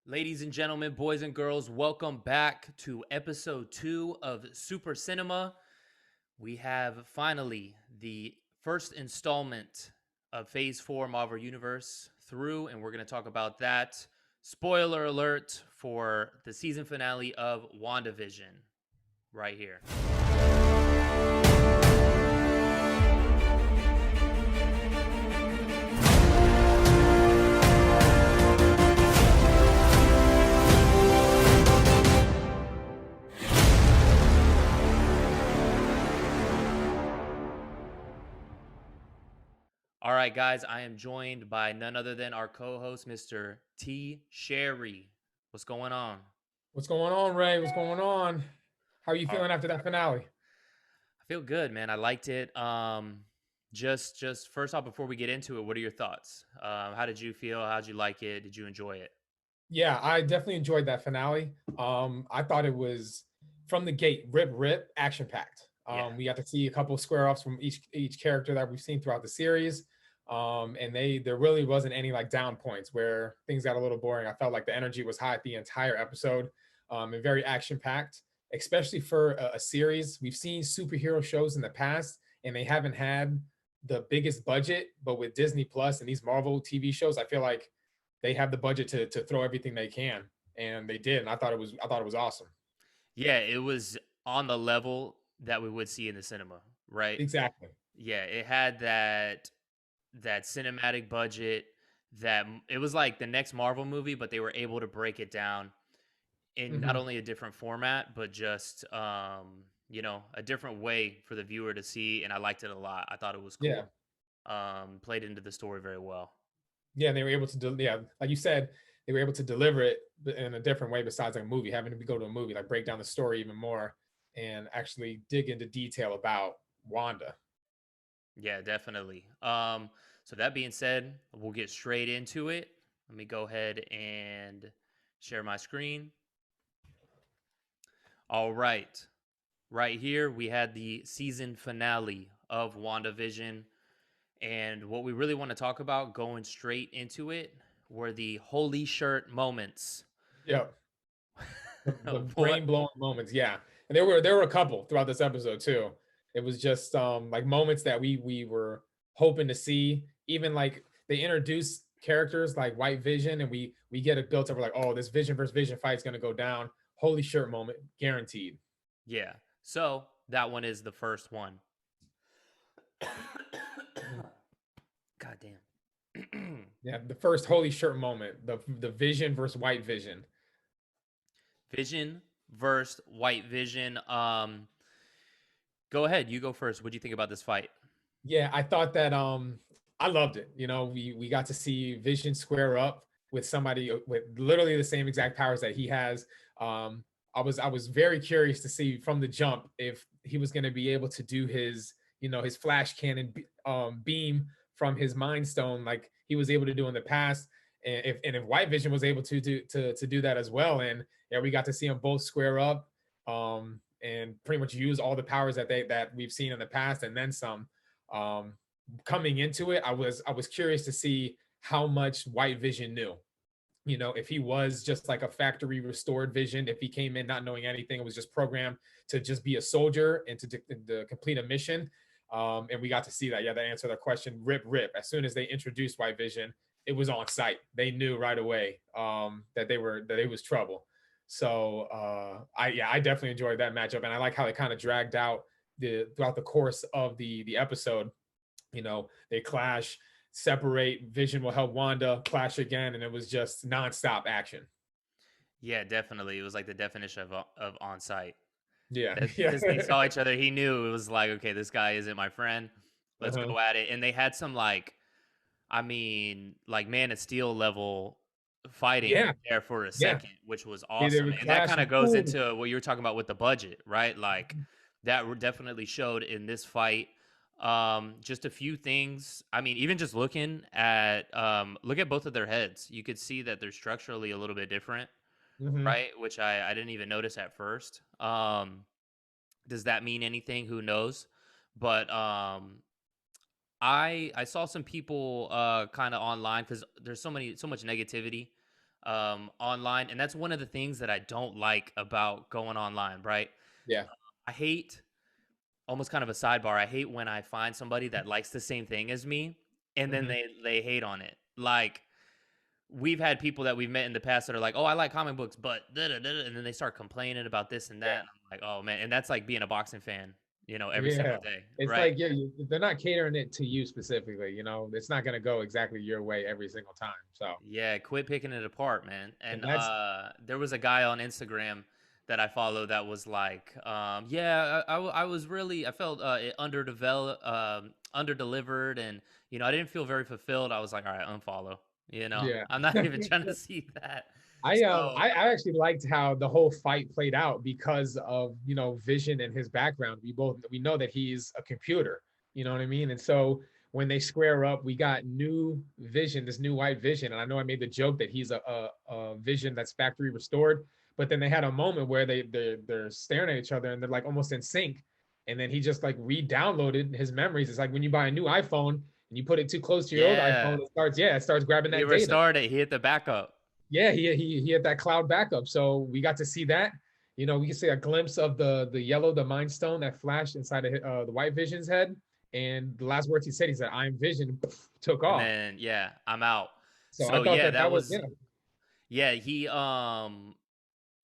Ladies and gentlemen, boys and girls, welcome back to episode 2 of Super Cinema. We have finally the first installment of Phase 4 Marvel Universe through, and we're going to talk about that. Spoiler alert for the season finale of WandaVision right here. All right, guys, I am joined by none other than our co-host, Mr. T. Sherry. What's going on? What's going on, Ray? What's going on? How are you All right. feeling after that finale? I feel good, man. I liked it. Just first off, before we get into it, what are your thoughts? How did you feel? How did you like it? Did you enjoy it? Yeah, I definitely enjoyed that finale. I thought it was from the gate, rip, action packed. Yeah. We got to see a couple square offs from each character that we've seen throughout the series. And there really wasn't any like down points where things got a little boring. I felt like the energy was high the entire episode, and very action packed, especially for a series. We've seen superhero shows in the past, and they haven't had the biggest budget. But with Disney Plus and these Marvel TV shows, I feel like they have the budget to throw everything they can, and they did. And I thought it was awesome. Yeah, it was on the level that we would see in the cinema, right? Exactly. Yeah, it had that cinematic budget it was like the next Marvel movie, but they were able to break it down in not Hmm. only a different format, but just a different way for the viewer to see, and I liked it a lot. I thought it was Yeah, cool. Played into the story very well. yeah. They were able to do. Yeah, like you said, they were able to deliver it in a different way besides like a movie. Having to go to a movie, like break down the story even more and actually dig into detail about Wanda. Yeah, definitely. So that being said, we'll get straight into it. Let me go ahead and share my screen. All right. Right here, we had the season finale of WandaVision. And what we really want to talk about going straight into it were the holy shirt moments. Yeah, the What? brain blowing moments. Yeah, and there were a couple throughout this episode too. It was just like moments that we were hoping to see. Even like they introduced characters like White Vision, and we get it built up. We're like, oh, this Vision versus Vision fight is gonna go down. Holy shirt moment, guaranteed. Yeah. So that one is the first one. Mhm. God damn. Yeah, the first holy shirt moment, the Vision versus White Vision. Vision versus White Vision. Go ahead. You go first. What do you think about this fight? Yeah, I thought that I loved it. We got to see Vision square up with somebody with literally the same exact powers that he has. I was very curious to see from the jump if he was going to be able to do his flash cannon beam from his mind stone like he was able to do in the past. And if White Vision was able to do that as well, and yeah, we got to see them both square up and pretty much use all the powers that we've seen in the past and then some. um, Coming into it, I was curious to see how much White Vision knew. If he was just like a factory restored Vision, if he came in not knowing anything, it was just programmed to just be a soldier and to complete a mission. And we got to see that. Yeah, that answered the question. Rip. As soon as they introduced White Vision, it was on site. They knew right away that it was trouble. So I definitely enjoyed that matchup, and I like how it kind of dragged out throughout the course of the episode. They clash, separate. Vision will help Wanda clash again, and it was just nonstop action. Yeah, definitely. It was like the definition of on site. Yeah, yeah. Because they saw each other, he knew it was like, okay, this guy isn't my friend. Let's Uh-huh. go at it. And they had some like Man of Steel level fighting Yeah, there for a yeah. second, which was They awesome. would And that clash kind of and goes boom. into what you were talking about with the budget, right? Like definitely showed in this fight. Just a few things. I mean, even just look at both of their heads. You could see that they're structurally a little bit different, Hmm. right? Which I didn't even notice at first. Does that mean anything? Who knows? But I saw some people kind of online because there's so much negativity online, and that's one of the things that I don't like about going online. Right? Yeah. I hate, almost kind of a sidebar. I hate when I find somebody that likes the same thing as me, and then Hmm. they hate on it. Like, we've had people that we've met in the past that are like, "Oh, I like comic books, but da da da," and then they start complaining about this and Yeah. that. And I'm like, "Oh man," and that's like being a boxing fan, every Yeah. single day, It's right? like, yeah, they're not catering it to you specifically. It's not going to go exactly your way every single time. So, Yeah, quit picking it apart, man. and And that's, there was a guy on Instagram that I follow that was like, yeah, I was really, I felt underdeveloped, underdelivered, and I didn't feel very fulfilled. I was like, all right, unfollow. yeah. I'm not even trying to see that. I So I actually liked how the whole fight played out because of Vision and his background. We know that he's a computer, you know what I mean? And so when they square up, we got new Vision, this new white Vision. And I know I made the joke that he's a Vision that's factory restored, but then they had a moment where they're staring at each other and they're like almost in sync. And then he just like re-downloaded his memories. It's like when you buy a new iPhone and you put it too close to your old yeah, iPhone, it starts grabbing he that data. restarted. He hit the backup, Yeah, he had that cloud backup, so we got to see that. We can see a glimpse of the Mind Stone that flashed inside of the White Vision's head, and the last words he said, "I am Vision," took and off. then yeah, I'm out. So I So thought yeah, that that that was, was yeah. yeah. He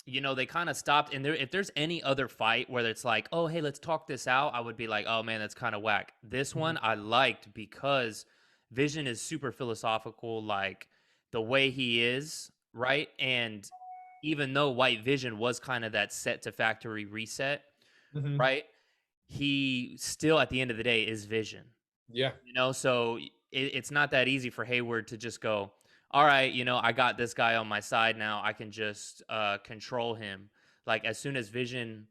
they kind of stopped. And if there's any other fight where it's like, oh, hey, let's talk this out, I would be like, oh man, that's kind of whack. This Mhm. one I liked because Vision is super philosophical, like the way he is, right? And even though White Vision was kind of that set to factory reset, Mhm. right? He still, at the end of the day, is Vision. Yeah, So it's not that easy for Hayward to just go, all right, I got this guy on my side now. I can just control him. Like, as soon as Vision,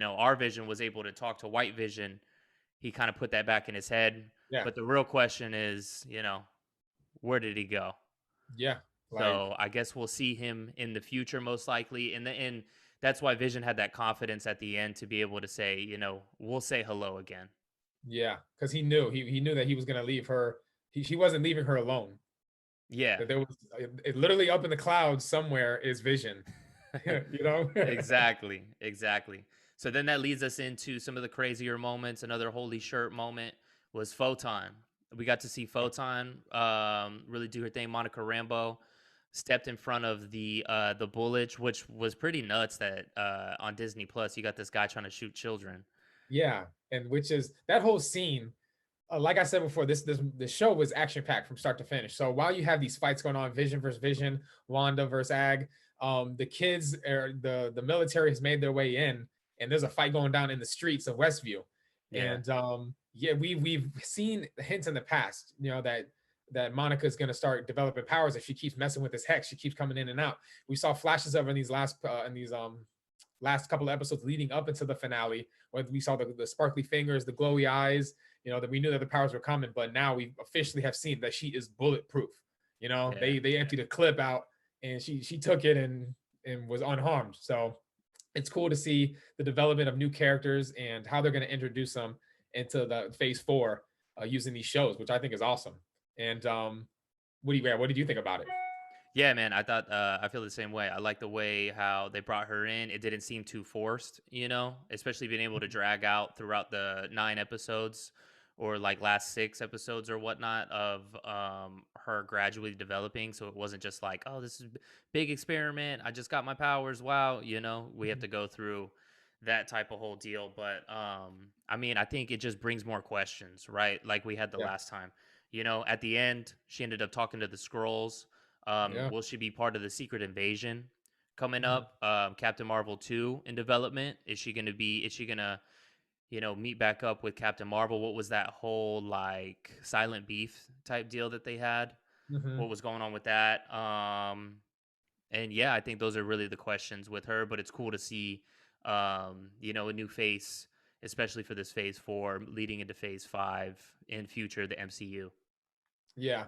our Vision was able to talk to White Vision, he kind of put that back in his head. yeah, But the real question is, where did he go? yeah. Like, So I guess we'll see him in the future, most likely. And that's why Vision had that confidence at the end to be able to say, we'll say hello again. yeah, because he knew that he was gonna leave her. She wasn't leaving her alone. Yeah. That there was literally up in the clouds somewhere is Vision. you know. Exactly, exactly. So then that leads us into some of the crazier moments. Another holy shirt moment was Photon. We got to see Photon really do her thing. Monica Rambeau stepped in front of the Bullet, which was pretty nuts. That on Disney Plus, you got this guy trying to shoot children. Yeah, and which is that whole scene. Like I said before, this show was action packed from start to finish. So while you have these fights going on, Vision versus Vision, Wanda versus Ag, the kids or the military has made their way in, and there's a fight going down in the streets of Westview, Yeah, and yeah, we've seen hints in the past, that Monica is going to start developing powers if she keeps messing with this hex. She keeps coming in and out. We saw flashes of her in these last couple of episodes leading up into the finale, where we saw the sparkly fingers, the glowy eyes, that we knew that the powers were coming, but now we officially have seen that she is bulletproof. yeah, They emptied a clip out and she took it and was unharmed. So it's cool to see the development of new characters and how they're going to introduce them into the phase four using these shows, which I think is awesome. And what did you think about it? yeah, man. I thought I feel the same way. I like the way how they brought her in. It didn't seem too forced, especially being able to drag out throughout the 9 episodes or like last 6 episodes or whatnot of her gradually developing. So it wasn't just like, oh, this is big experiment. I just got my powers. Wow, we have to go through that type of whole deal. But I mean, I think it just brings more questions, right? Like we had the Yeah, last time. At the end, she ended up talking to the scrolls. yeah. Will she be part of the Secret Invasion coming Mhm. up? Captain Marvel 2 in development. Is she gonna meet back up with Captain Marvel? What was that whole like silent beef type deal that they had? Mhm. What was going on with that? And yeah, I think those are really the questions with her, but it's cool to see a new face, especially for this phase 4 leading into phase 5 in future the MCU. Yeah,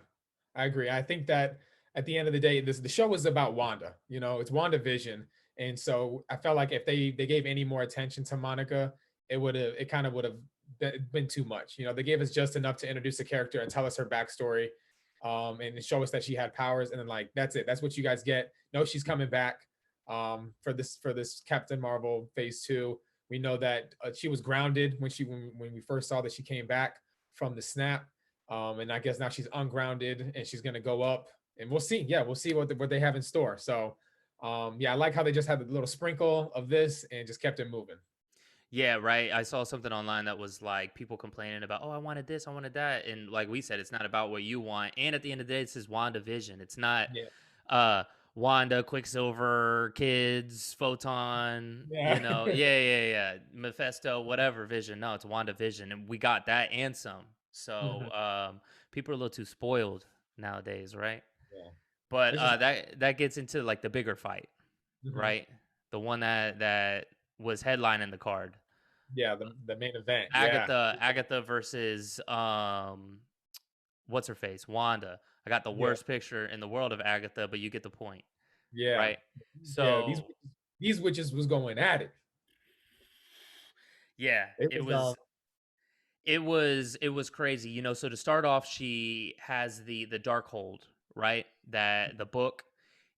I agree. I think that at the end of the day, the show was about Wanda. It's WandaVision, and so I felt like if they gave any more attention to Monica, it kind of would have been too much. They gave us just enough to introduce the character and tell us her backstory. and show us that she had powers, and then like that's it. That's what you guys get. No, she's coming back for this Captain Marvel Phase 2. We know that she was grounded when we first saw that she came back from the snap, and I guess now she's ungrounded and she's gonna go up, and we'll see. Yeah, we'll see what they have in store. So, yeah, I like how they just had a little sprinkle of this and just kept it moving. Yeah, right. I saw something online that was like people complaining about, oh, I wanted this, I wanted that. And like we said, it's not about what you want. And at the end of the day, this is WandaVision. It's not Yeah, uh Wanda, Quicksilver, Kids, Photon, yeah. yeah. Mephisto, whatever vision. No, it's WandaVision. And we got that and some. So Mhm. people are a little too spoiled nowadays, right? Yeah. But It's just that gets into like the bigger fight, mhm. right? The one that was headlining the card. Yeah, the main event. Yeah. Agatha versus what's her face? Wanda. I got the Yeah. worst picture in the world of Agatha, but you get the point, Yeah. right? Yeah. These So, these witches was going at it. yeah, It was it was crazy. So to start off, she has the dark hold, right? That the book,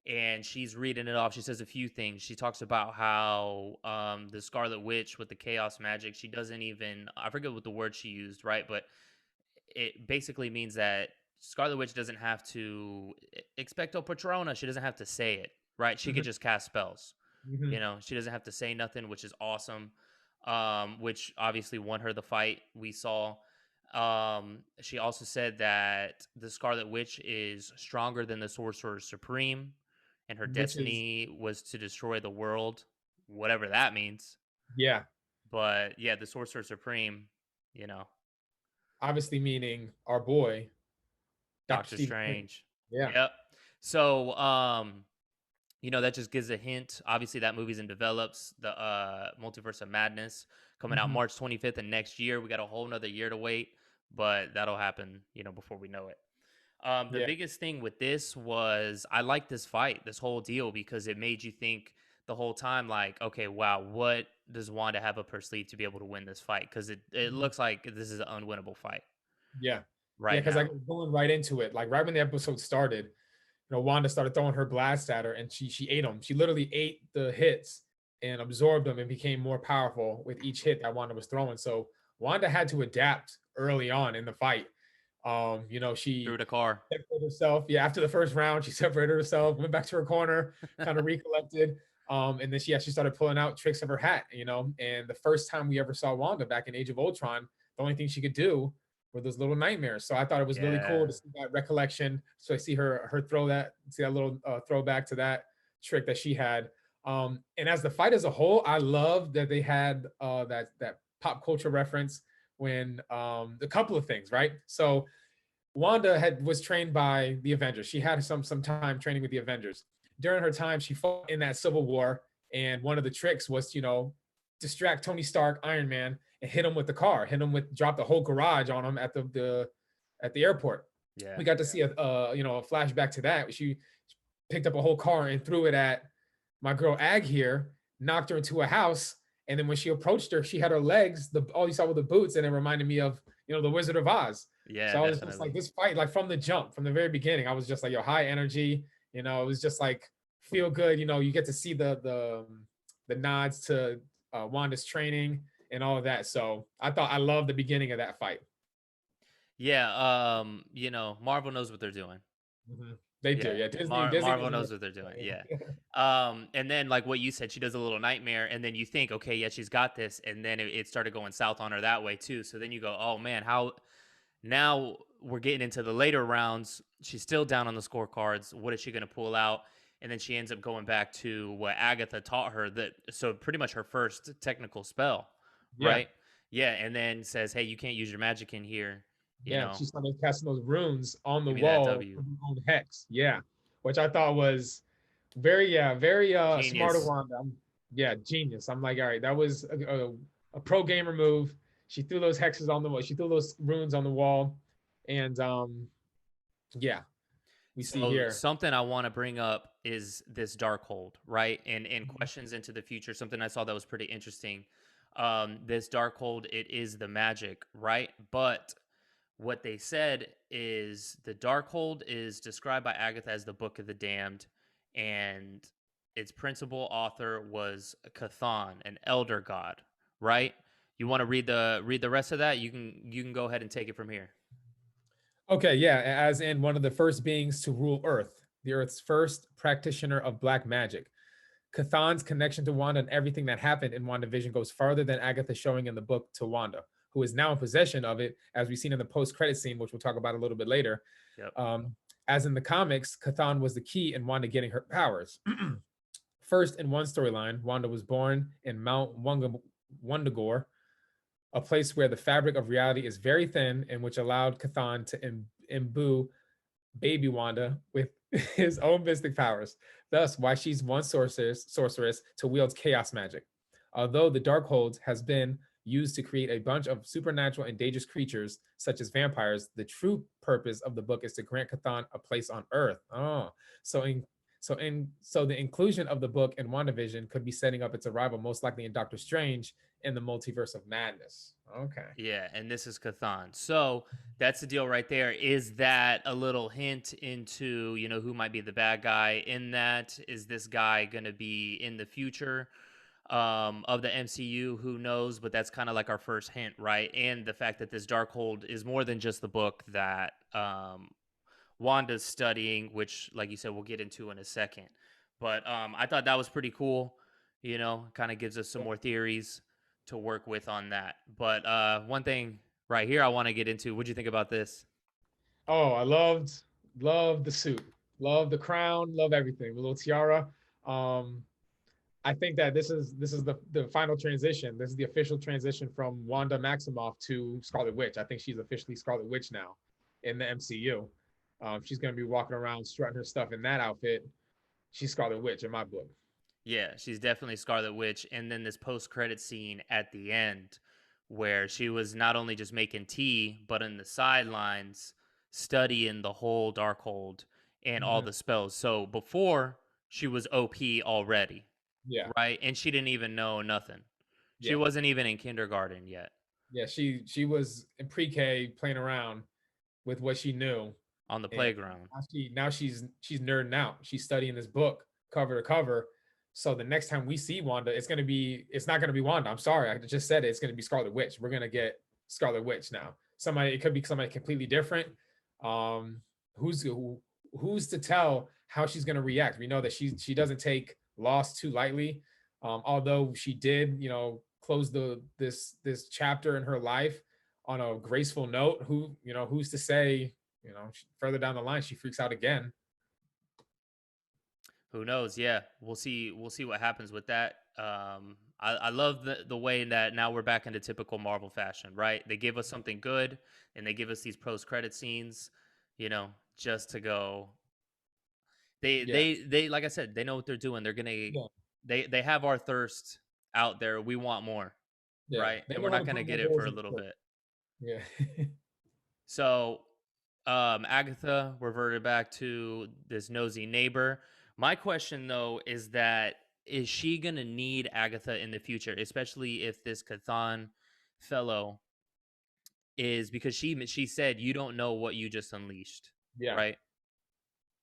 and she's reading it off. She says a few things. She talks about how the Scarlet Witch with the chaos magic, she doesn't even, I forget what the word she used, right? But it basically means that Scarlet Witch doesn't have to expecto patrona. She doesn't have to say it, right? She could mhm, just cast spells. mhm, She doesn't have to say nothing, which is awesome. Which obviously won her the fight we saw. She also said that the Scarlet Witch is stronger than the Sorcerer Supreme, and her which is destiny was to destroy the world, whatever that means. yeah, But yeah, the Sorcerer Supreme, you know, obviously meaning our boy, Dr. Doctor Stephen Strange. Strange. Yeah. Yep. So, that just gives a hint. Obviously, that movie's in develops. The Multiverse of Madness coming out Mhm. March 25th of next year. We got a whole nother year to wait, but that'll happen, before we know it. The Yeah. biggest thing with this was I like this fight, this whole deal, because it made you think the whole time, like, okay, wow, what does Wanda have up her sleeve to be able to win this fight? Because it Mhm. looks like this is an unwinnable fight Yeah. Yeah, right because like now. going right into it, like right when the episode started, Wanda started throwing her blast at her, and she ate them. She literally ate the hits and absorbed them and became more powerful with each hit that Wanda was throwing. So Wanda had to adapt early on in the fight. Through She the car. separated herself. Yeah, after the first round, she separated herself, went back to her corner, kind of recollected. And then she actually started pulling out tricks of her hat. And the first time we ever saw Wanda back in Age of Ultron, the only thing she could do were those little nightmares. So I thought it was really cool Yeah. to see that recollection. So I see her see that little throwback to that trick that she had. And as the fight as a whole, I love that they had that pop culture reference when a couple of things, right? So Wanda was trained by the Avengers. She had some time training with the Avengers. During her time, she fought in that Civil War, and one of the tricks was, distract Tony Stark, Iron Man, and hit him with the car, drop the whole garage on him at the airport. Yeah. We got to see a flashback to that. She picked up a whole car and threw it at my girl Ag here, knocked her into a house, and then when she approached her, she had her legs, all you saw were the boots, and it reminded me of the Wizard of Oz. Yeah, So I was just like, definitely. this fight, like from the jump, from the very beginning, I was just like, yo, high energy. It was just like feel good. You get to see the nods to Wanda's training and all of that. So I love the beginning of that fight. Yeah, Marvel knows what they're doing. They do, Yeah. yeah. Disney Marvel doesn't knows miss. what they're doing. Yeah. Yeah. And then like what you said, she does a little nightmare, and then you think, okay, yeah, she's got this, and then it started going south on her that way too. So then you go, oh man, how now we're getting into the later rounds. She's still down on the scorecards. What is she going to pull out? And then she ends up going back to what Agatha taught her. So pretty much her first technical spell, Yeah. right? Yeah, and then says, "Hey, you can't use your magic in here. You Yeah, know, she started casting those runes on the give me that wall W." with her own hex. Yeah, which I thought was very smart of Genius. Wanda. Yeah, genius. I'm like, all right, that was a pro gamer move. She threw those hexes on the wall. She threw those runes on the wall, and yeah, we see So here. something I want to bring up is this dark hold, right? And Mhm. questions into the future. Something I saw that was pretty interesting. This dark hold, it is the magic, right? But what they said is the Darkhold is described by Agatha as the Book of the Damned, and its principal author was Cathan, an elder god. Right? You want to read the rest of that? You can go ahead and take it from here. Okay, yeah, as in one of the first beings to rule Earth, the Earth's first practitioner of black magic. Cathan's connection to Wanda and everything that happened in WandaVision goes farther than Agatha showing in the book to Wanda, who is now in possession of it, as we've seen in the post-credit scene, which we'll talk about a little bit later. Yep. As in the comics, Cathan was the key in Wanda getting her powers. First, in one storyline, Wanda was born in Mount Wundagore, a place where the fabric of reality is very thin and which allowed Cathan to imbue baby Wanda with his own mystic powers. Thus, why she's one sorceress to wield chaos magic. Although the Darkhold has been used to create a bunch of supernatural and dangerous creatures, such as vampires, the true purpose of the book is to grant Cathan a place on Earth. Oh, so in so the inclusion of the book in WandaVision could be setting up its arrival, most likely in Doctor Strange in the Multiverse of Madness. Okay. Yeah, and this is Cathan. So that's the deal right there. Is that a little hint into, who might be the bad guy in that? Is this guy going to be in the future of the MCU? Who knows? But that's kind of like our first hint, right? And the fact that this Darkhold is more than just the book that Wanda's studying, which, like you said, we'll get into in a second. But I thought that was pretty cool. Kind of gives us some more theories to work with on that. But one thing right here I want to get into. What'd you think about this? Oh, I loved the suit, love the crown, love everything. The little tiara. Um, I think that this is the final transition. This is the official transition from Wanda Maximoff to Scarlet Witch. I think she's officially Scarlet Witch now in the MCU. She's gonna be walking around strutting her stuff in that outfit. She's Scarlet Witch in my book. Yeah, she's definitely Scarlet Witch. And then this post credit scene at the end where she was not only just making tea, but in the sidelines studying the whole Darkhold and all Mm-hmm. the spells. So before she was OP already, Yeah, right? And she didn't even know nothing. She yeah, wasn't even in kindergarten yet yeah. She was in pre-K playing around with what she knew, on the and playground. now she's nerding out. She's studying this book cover to cover. So the next time we see Wanda, it's not gonna be Wanda. I'm sorry, I just said it. It's gonna be Scarlet Witch. We're gonna get Scarlet Witch now. It could be somebody completely different. Um, who's to tell how she's gonna react? We know that she doesn't take loss too lightly. Although she did, close this chapter in her life on a graceful note. Who's to say, further down the line she freaks out again. Who knows? Yeah, we'll see. We'll see what happens with that. I love the way that now we're back into typical Marvel fashion, right? They give us something good, and they give us these post credit scenes, just to go. Yeah, They like I said, they know what they're doing. They're gonna yeah, they have our thirst out there. We want more, yeah. right? They And know we're how not to gonna grind their get it for gears a in little quick. bit. Yeah. So, Agatha reverted back to this nosy neighbor. My question, though, is that is she going to need Agatha in the future, especially if this Cathan fellow is because she said you don't know what you just unleashed, Yeah. right?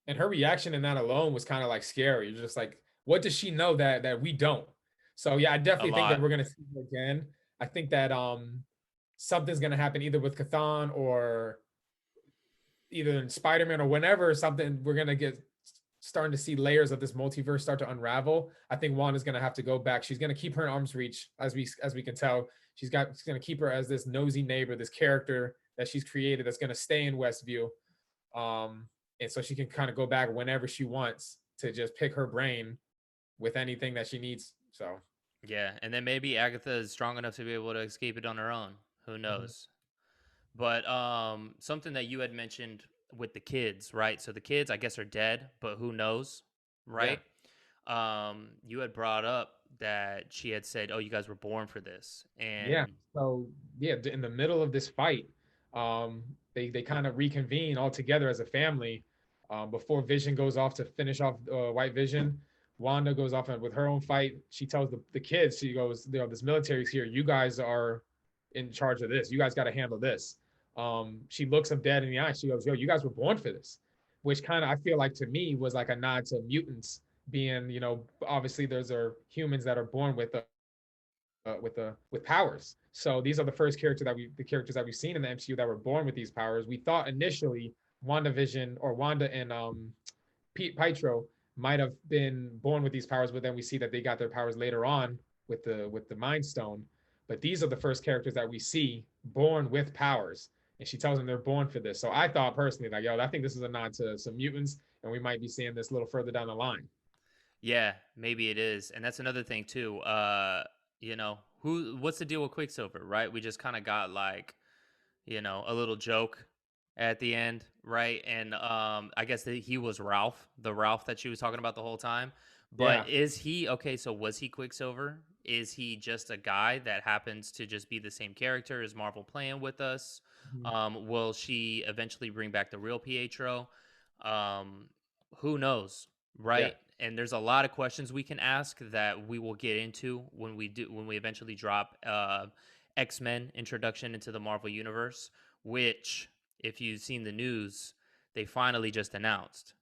And her reaction in that alone was kind of like scary. You're just like, what does she know that we don't? So yeah, I A definitely think that lot. we're gonna see her again. I think that something's gonna happen either with Cathan or either in Spider-Man or whenever something we're gonna get starting to see layers of this multiverse start to unravel. I think Wanda's gonna have to go back. She's gonna keep her in arm's reach, as we can tell. She's gonna keep her as this nosy neighbor, this character that she's created that's gonna stay in Westview. Um, and so she can kind of go back whenever she wants to just pick her brain with anything that she needs. So Yeah, and then maybe Agatha is strong enough to be able to escape it on her own. Who mhm. knows? But something that you had mentioned with the kids, right? So the kids, I guess, are dead, but who knows, Yeah, right? You had brought up that she had said, "Oh, you guys were born for this," yeah. and So yeah, in the middle of this fight, they kind of reconvene all together as a family. Before Vision goes off to finish off White Vision, Wanda goes off with her own fight. She tells the kids, she goes, this military's here. You guys are in charge of this. You guys got to handle this. she looks him dead in the eye. She goes, "Yo, you guys were born for this," which kind of I feel like to me was like a nod to mutants being, obviously those are humans that are born with powers. So these are the characters that we've seen in the MCU that were born with these powers. We thought initially WandaVision or Wanda and Pete Pietro might have been born with these powers, but then we see that they got their powers later on with the Mind Stone. But these are the first characters that we see born with powers, and she tells them they're born for this. So I thought personally, like, yo, I think this is a nod to some mutants, and we might be seeing this a little further down the line. Yeah, maybe it is. And that's another thing too. What's the deal with Quicksilver, right? We just kind of got like, a little joke at the end, right? And I guess that he was Ralph, the Ralph that she was talking about the whole time. But Yeah. is he okay, so was he Quicksilver? Is he just a guy that happens to just be the same character? Is Marvel playing with us? Mhm. Will she eventually bring back the real Pietro? Um, who knows, Yeah. right? And there's a lot of questions we can ask that we will get into when we eventually drop X-Men introduction into the Marvel universe, which if you've seen the news, they finally just announced.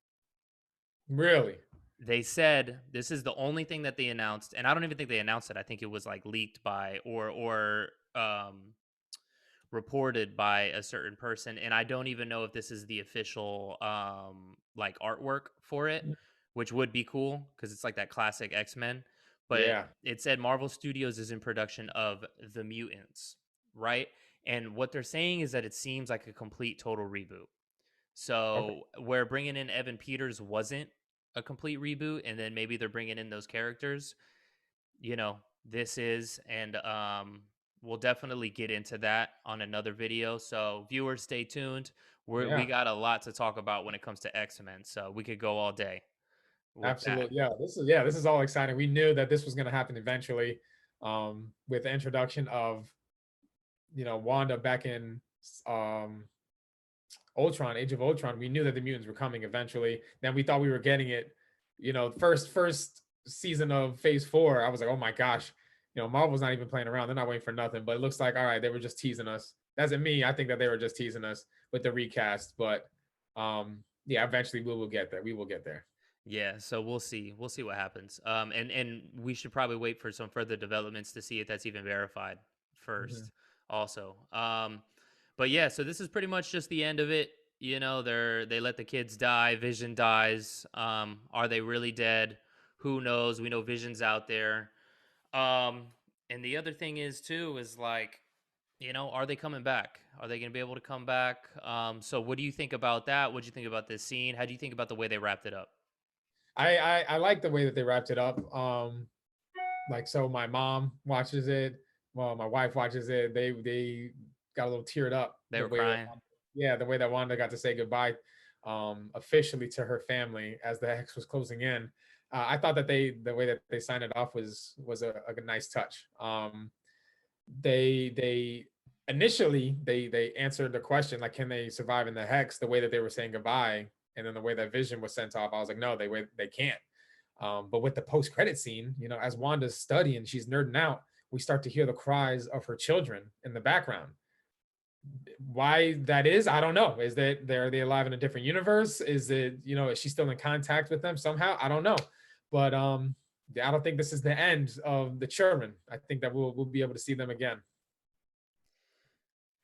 Really. They said this is the only thing that they announced, and I don't even think they announced it. I think it was like leaked by or reported by a certain person, and I don't even know if this is the official like artwork for it, which would be cool because it's like that classic X-Men. But Yeah. it said Marvel Studios is in production of The Mutants, right? And what they're saying is that it seems like a complete total reboot. Okay. So where bringing in Evan Peters wasn't a complete reboot, and then maybe they're bringing in those characters, this is, and we'll definitely get into that on another video. So viewers, stay tuned. We Yeah. got a lot to talk about when it comes to X-Men, so we could go all day with that. Absolutely. Yeah, this is all exciting. We knew that this was going to happen eventually, with the introduction of Wanda back in um Ultron, Age of Ultron. We knew that the mutants were coming eventually. Then we thought we were getting it, first season of Phase 4. I was like, oh my gosh, Marvel's not even playing around. They're not waiting for nothing. But it looks like all right, they were just teasing us. That's not me. I think that they were just teasing us with the recast. But yeah, eventually we will get there. We will get there. Yeah, so we'll see. We'll see what happens. And we should probably wait for some further developments to see if that's even verified Mhm. first. Also, but yeah, so this is pretty much just the end of it. They let the kids die. Vision dies. Are they really dead? Who knows? We know Vision's out there. Um, and the other thing is too is like, are they coming back? Are they going to be able to come back? So what do you think about that? What do you think about this scene? How do you think about the way they wrapped it up? I like the way that they wrapped it up. Like so my mom watches it, well my wife watches it, they got a little teared up They the were way that crying. yeah, the way that Wanda got to say goodbye officially to her family as the hex was closing in. I thought that the way that they signed it off was a nice touch. They initially they answered the question like, can they survive in the hex, the way that they were saying goodbye, and then the way that Vision was sent off. I was like, no, they can't. But with the post credit scene, as Wanda's studying, she's nerding out. We start to hear the cries of her children in the background. Why that is, I don't know. Is that are they alive in a different universe? Is it, is she still in contact with them somehow? I don't know. But I don't think this is the end of the children. I think that we'll be able to see them again.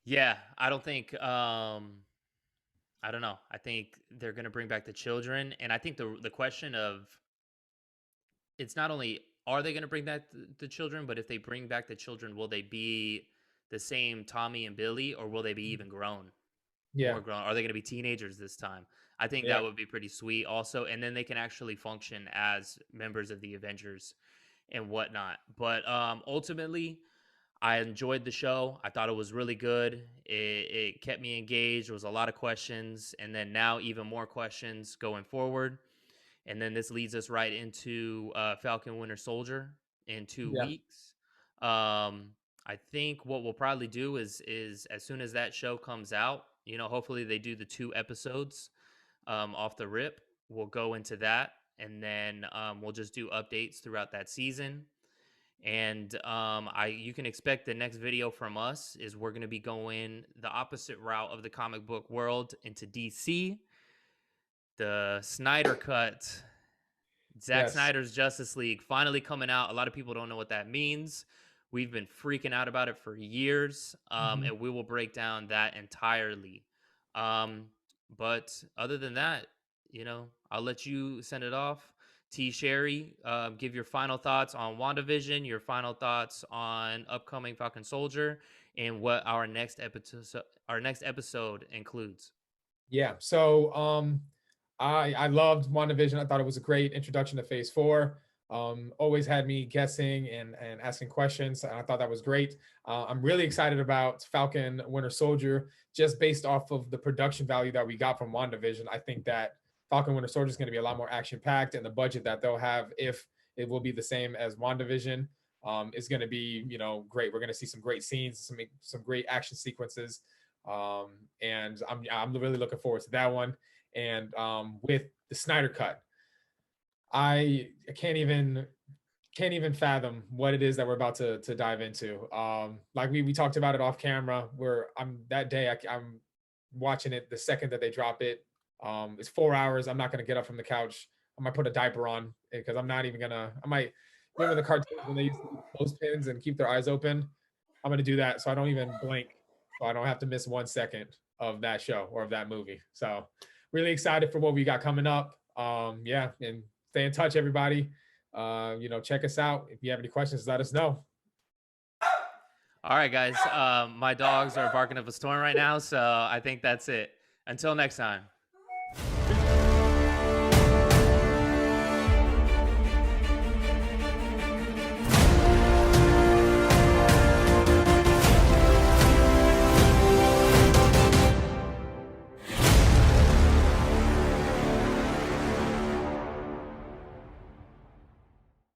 Yeah, I don't know. I think they're going to bring back the children, and I think the question of it's not only are they going to bring back the children, but if they bring back the children, will they be the same Tommy and Billy, or will they be even grown, Yeah, more grown? Are they going to be teenagers this time? I think yeah, that would be pretty sweet, also, and then they can actually function as members of the Avengers and whatnot. But ultimately, I enjoyed the show. I thought it was really good. It kept me engaged. There was a lot of questions, and then now even more questions going forward. And then this leads us right into Falcon Winter Soldier in two yeah, weeks. Um, I think what we'll probably do is as soon as that show comes out, hopefully they do the 2 episodes off the rip. We'll go into that, and then we'll just do updates throughout that season, And you can expect the next video from us is we're going to be going the opposite route of the comic book world into DC. The Snyder cut, Zack Yes. Snyder's Justice League finally coming out. A lot of people don't know what that means. We've been freaking out about it for years, Mhm. and we will break down that entirely. Um, but other than that, I'll let you send it off. T. Sherry, give your final thoughts on WandaVision, your final thoughts on upcoming Falcon Soldier, and what our next episode includes. Yeah. So I loved WandaVision. I thought it was a great introduction to Phase Four. Always had me guessing and asking questions, and I thought that was great. I'm really excited about Falcon Winter Soldier, just based off of the production value that we got from WandaVision. I think that Falcon Winter Soldier is going to be a lot more action packed, and the budget that they'll have, if it will be the same as WandaVision, is going to be great. We're going to see some great scenes, some great action sequences, um, and I'm really looking forward to that one. And with the Snyder cut, I can't even fathom what it is that we're about to dive into. Like we talked about it off camera. Where I'm that day, I'm watching it the second that they drop it. It's 4 hours. I'm not gonna get up from the couch. I might put a diaper on because I'm not even gonna. I might remember the cartoons when they used to eat clothespins and keep their eyes open. I'm gonna do that so I don't even blink, so I don't have to miss 1 second of that show or of that movie. So really excited for what we got coming up. Yeah, and stay in touch, everybody. Check us out. If you have any questions, let us know. All right, guys. My dogs are barking up a storm right now, so I think that's it. Until next time.